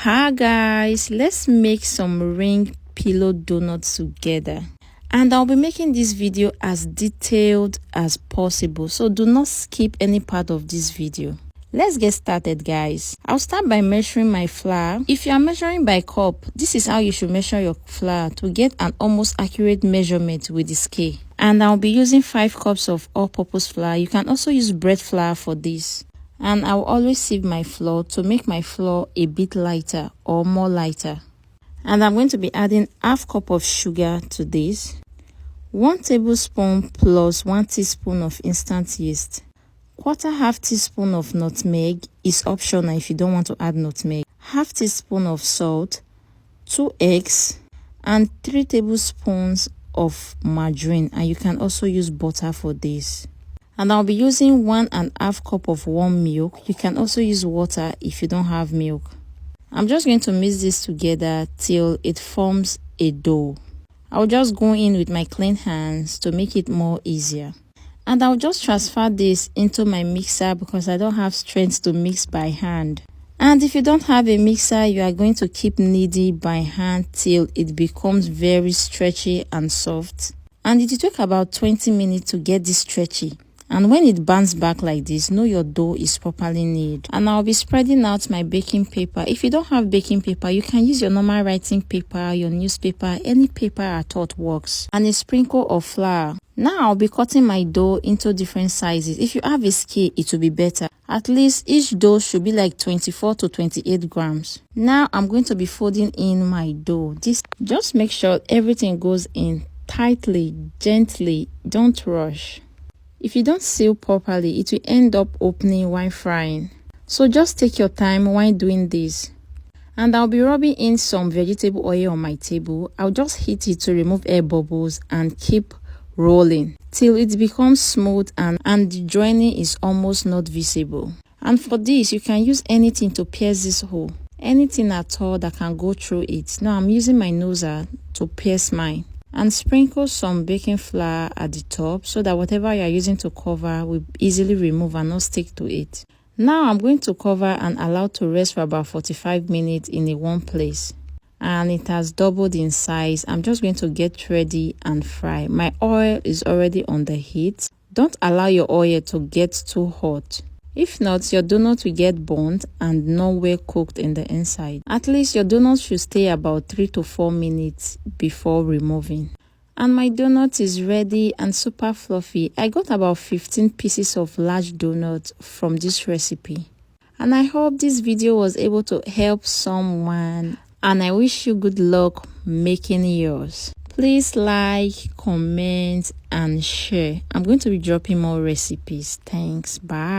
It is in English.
Hi guys, let's make some ring pillow donuts together. And I'll be making this video as detailed as possible, so do not skip any part of this video. Let's get started guys. I'll start by measuring my flour. If you are measuring by cup, this is how you should measure your flour to get an almost accurate measurement with the scale. And I'll be using 5 cups of all-purpose flour. You can also use bread flour for this. And I'll always sieve my flour to make my flour a bit lighter or more lighter. And I'm going to be adding half cup of sugar to this, 1 tablespoon plus 1 teaspoon of instant yeast, half teaspoon of nutmeg is optional if you don't want to add nutmeg, half teaspoon of salt, 2 eggs, and 3 tablespoons of margarine, and you can also use butter for this. And I'll be using 1.5 cup of warm milk. You can also use water if you don't have milk. I'm just going to mix this together till it forms a dough. I'll just go in with my clean hands to make it more easier. And I'll just transfer this into my mixer because I don't have strength to mix by hand. And if you don't have a mixer, you are going to keep kneading by hand till it becomes very stretchy and soft. And it will take about 20 minutes to get this stretchy. And when it bounces back like this, know your dough is properly kneaded. And I'll be spreading out my baking paper. If you don't have baking paper, you can use your normal writing paper, your newspaper, any paper I thought works. And a sprinkle of flour. Now I'll be cutting my dough into different sizes. If you have a scale, it will be better. At least each dough should be like 24 to 28 grams. Now I'm going to be folding in my dough. Just make sure everything goes in tightly, gently, don't rush. If you don't seal properly, it will end up opening while frying. So just take your time while doing this. And I'll be rubbing in some vegetable oil on my table. I'll just heat it to remove air bubbles and keep rolling till it becomes smooth and the joining is almost not visible. And for this, you can use anything to pierce this hole. Anything at all that can go through it. Now I'm using my nozzle to pierce mine. And sprinkle some baking flour at the top so that whatever you are using to cover will easily remove and not stick to it. Now I'm going to cover and allow to rest for about 45 minutes in a warm place. And it has doubled in size. I'm just going to get ready and fry. My oil is already on the heat. Don't allow your oil to get too hot. If not, your donut will get burnt and not well cooked in the inside. At least your donut should stay about 3 to 4 minutes before removing. And my donut is ready and super fluffy. I got about 15 pieces of large donut from this recipe. And I hope this video was able to help someone. And I wish you good luck making yours. Please like, comment, and share. I'm going to be dropping more recipes. Thanks. Bye.